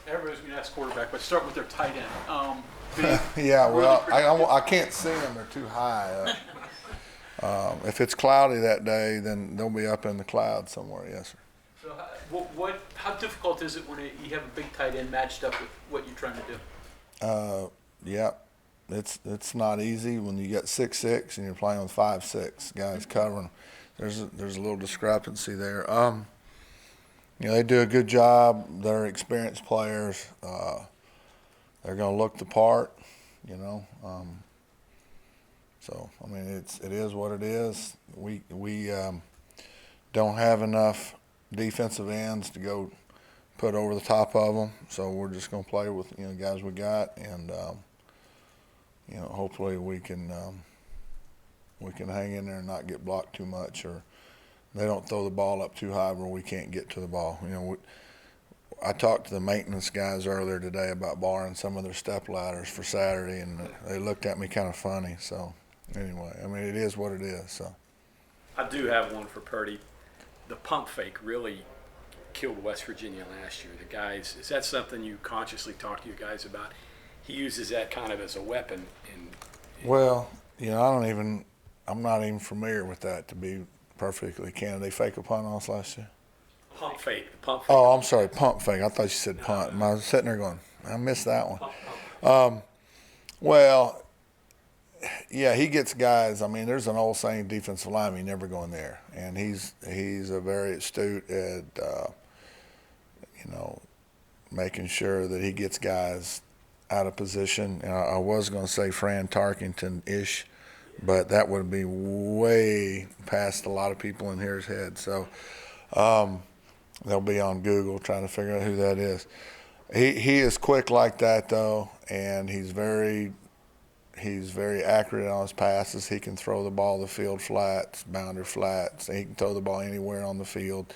Everybody's going to ask quarterback, but start with their tight end. Yeah, well, I can't see them. They're too high up. If it's cloudy that day, then they'll be up in the clouds somewhere, yes, sir. So how difficult is it when you have a big tight end matched up with what you're trying to do? Yeah, it's not easy when you get 6'6" and you're playing with 5'6" guys covering. There's a little discrepancy there. They do a good job. They're experienced players. They're going to look the part, So I mean, it is what it is. We don't have enough defensive ends to go put over the top of them, so we're just going to play with guys we got, and hopefully we can hang in there and not get blocked too much, or they don't throw the ball up too high where we can't get to the ball. I talked to the maintenance guys earlier today about borrowing some of their step ladders for Saturday, and they looked at me kind of funny. So anyway, I mean, it is what it is. So I do have one for Purdy. The pump fake really killed West Virginia last year. The guys, is that something you consciously talk to you guys about? He uses that kind of as a weapon. Well, I'm not even familiar with that, to be perfectly candid. They fake a punt on us last year? Pump fake. Oh, I'm sorry, pump fake. I thought you said punt. I was sitting there going, I missed that one. Well, yeah, he gets guys. I mean, there's an old saying, defensive lineman, you never go in there. And he's a very astute at, making sure that he gets guys out of position. And I was going to say Fran Tarkington-ish, but that would be way past a lot of people in here's head. So they'll be on Google trying to figure out who that is. He is quick like that, though, and he's very accurate on his passes. He can throw the ball the field flats, boundary flats. He can throw the ball anywhere on the field.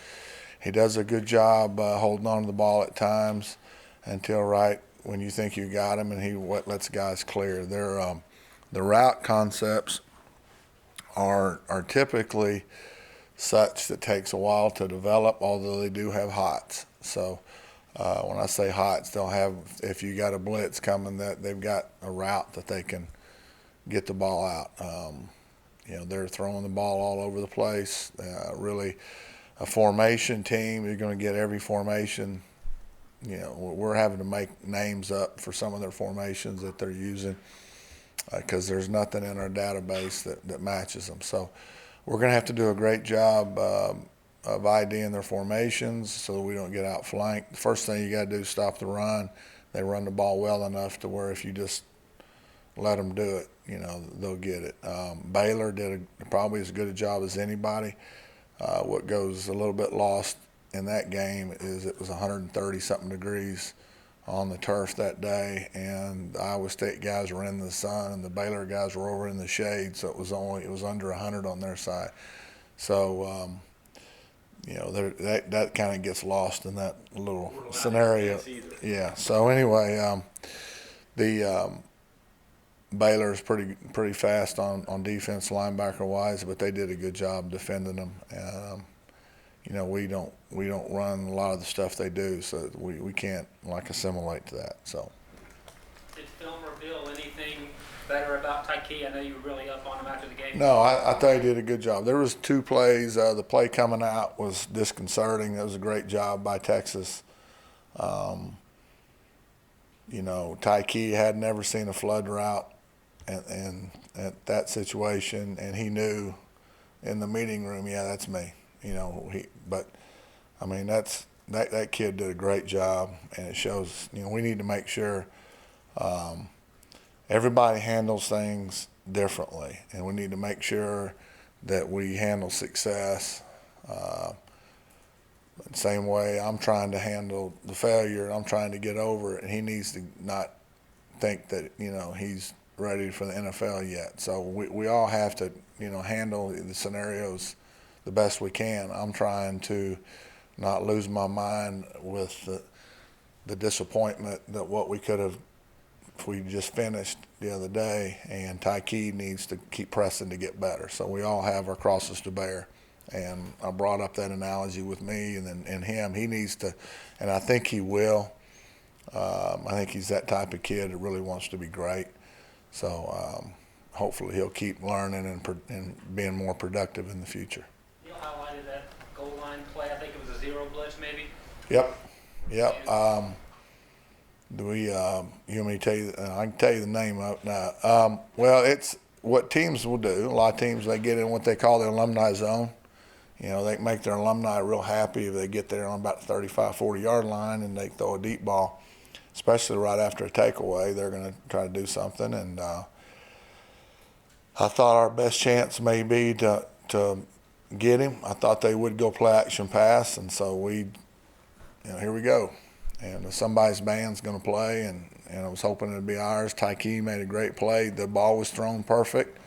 He does a good job holding on to the ball at times until right when you think you got him, and he lets guys clear. The route concepts are typically such that takes a while to develop, although they do have hots. So when I say hots, they'll have, if you got a blitz coming, that they've got a route that they can get the ball out. They're throwing the ball all over the place. Really, a formation team, you're going to get every formation. We're having to make names up for some of their formations that they're using because there's nothing in our database that matches them. So we're going to have to do a great job of IDing their formations so that we don't get outflanked. The first thing you got to do is stop the run. They run the ball well enough to where if you just let them do it, they'll get it. Baylor did probably as good a job as anybody. What goes a little bit lost in that game is it was 130-something degrees on the turf that day, and the Iowa State guys were in the sun and the Baylor guys were over in the shade, so it was under 100 on their side. So that kind of gets lost in that little scenario. Yeah. So anyway, the Baylor is pretty fast on defense, linebacker wise, but they did a good job defending them. We don't run a lot of the stuff they do, so we can't assimilate to that. So. Did film reveal anything better about Tyke? I know you were really up on him after the game. No, I thought he did a good job. There was 2 plays. The play coming out was disconcerting. That was a great job by Texas. Tyke had never seen a flood route and at that situation, and he knew in the meeting room, yeah, that's me. But I mean, that kid did a great job, and it shows. We need to make sure everybody handles things differently, and we need to make sure that we handle success the same way I'm trying to handle the failure. I'm trying to get over it, and he needs to not think that he's ready for the NFL yet. So we all have to handle the scenarios the best we can. I'm trying to not lose my mind with the disappointment that what we could have, if we just finished the other day, and Tyke needs to keep pressing to get better. So we all have our crosses to bear. And I brought up that analogy with me and him. He needs to, and I think he will, I think he's that type of kid that really wants to be great. So hopefully he'll keep learning and being more productive in the future. Neil highlighted that goal line play. I think it was a zero blitz, maybe. Yep. Do we? You want me to tell you? I can tell you the name of it now. Well, it's what teams will do. A lot of teams, they get in what they call the alumni zone. You know, they make their alumni real happy if they get there on about the 35, 40-yard line and they throw a deep ball, especially right after a takeaway. They're going to try to do something. And I thought our best chance may be to get him. I thought they would go play action pass, and so here we go. And somebody's band's going to play, and I was hoping it'd be ours. Tyke made a great play. The ball was thrown perfect,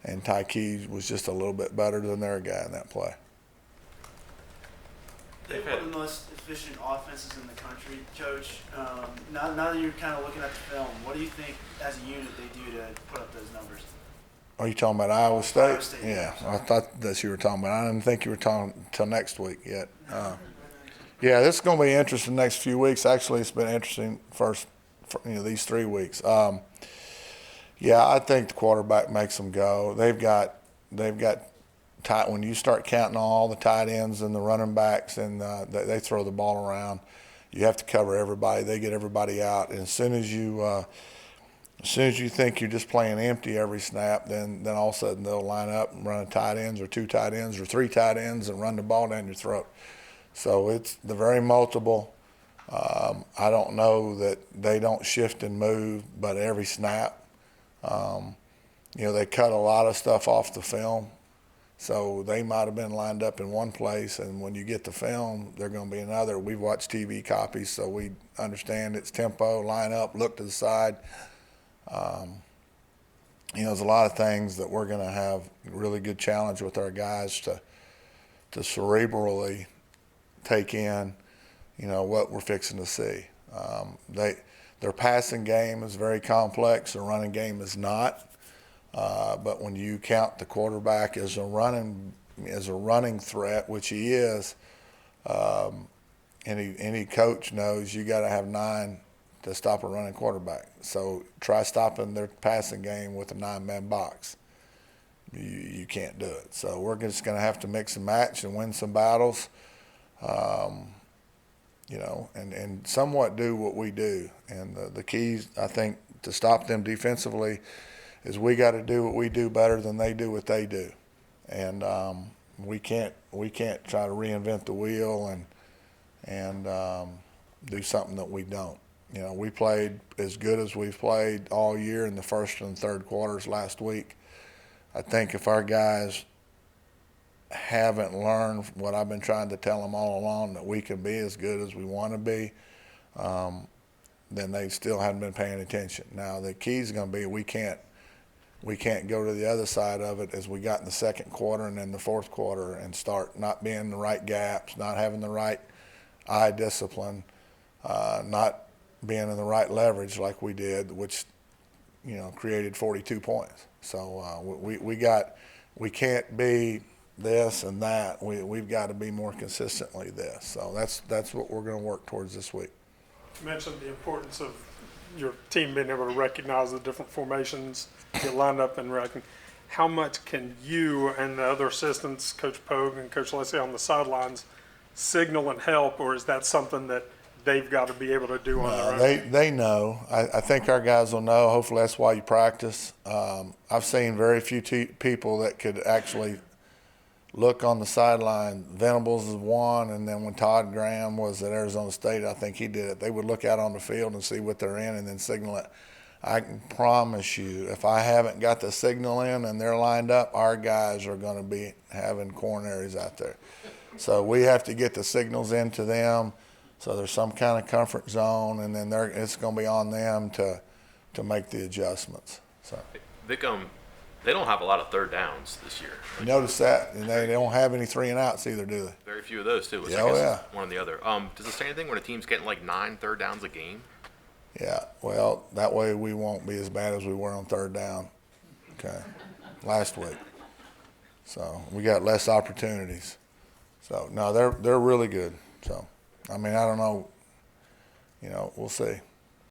and Tyke was just a little bit better than their guy in that play. They're one of the most efficient offenses in the country, Coach. Now that you're kind of looking at the film, what do you think as a unit they do to put up those numbers? Are you talking about Iowa State? Iowa State, Yeah, I thought that you were talking about. I didn't think you were talking till next week yet. Yeah, this is going to be interesting the next few weeks. Actually, it's been interesting these 3 weeks. Yeah, I think the quarterback makes them go. They've got tight. When you start counting all the tight ends and the running backs, and they throw the ball around, you have to cover everybody. They get everybody out, and as soon as you think you're just playing empty every snap, then all of a sudden they'll line up and run tight ends or 2 tight ends or 3 tight ends and run the ball down your throat. So they're very multiple. I don't know that they don't shift and move, but every snap, they cut a lot of stuff off the film. So they might have been lined up in one place, and when you get the film, they're going to be another. We've watched TV copies, so we understand its tempo, line up, look to the side. There's a lot of things that we're going to have really good challenge with our guys to cerebrally take in, what we're fixing to see. Their passing game is very complex. Their running game is not. But when you count the quarterback as a running threat, which he is, any coach knows you got to have 9 to stop a running quarterback. So try stopping their passing game with a 9-man box. You can't do it. So we're just going to have to mix and match and win some battles, and somewhat do what we do. And the keys, I think, to stop them defensively is we got to do what we do better than they do what they do. And we can't try to reinvent the wheel and do something that we don't. We played as good as we've played all year in the first and third quarters last week. I think if our guys haven't learned what I've been trying to tell them all along, that we can be as good as we want to be, then they still haven't been paying attention. Now the key is going to be we can't go to the other side of it as we got in the second quarter and then the fourth quarter and start not being in the right gaps, not having the right eye discipline, not being in the right leverage like we did, which created 42 points. So we can't be this and that. We've got to be more consistently this. So that's what we're going to work towards this week. You mentioned the importance of your team being able to recognize the different formations, get lined up and reckon. How much can you and the other assistants, Coach Pogue and Coach Leslie on the sidelines, signal and help, or is that something that they've got to be able to do on their own? They know. I think our guys will know. Hopefully that's why you practice. I've seen very few people that could actually look on the sideline. Venables is one, and then when Todd Graham was at Arizona State, I think he did it. They would look out on the field and see what they're in and then signal it. I can promise you, if I haven't got the signal in and they're lined up, our guys are going to be having coronaries out there. So we have to get the signals into them. So there's some kind of comfort zone, and then it's going to be on them to make the adjustments. So Vic, they don't have a lot of third downs this year. You notice that, and they don't have any 3 and outs either, do they? Very few of those too. Which Yeah, I guess yeah. is one or the other. Does it say anything when a team's getting like 9 third downs a game? Yeah. Well, that way we won't be as bad as we were on third down. Okay. Last week. So we got less opportunities. So no, they're really good. So I mean, I don't know. you know, we'll see.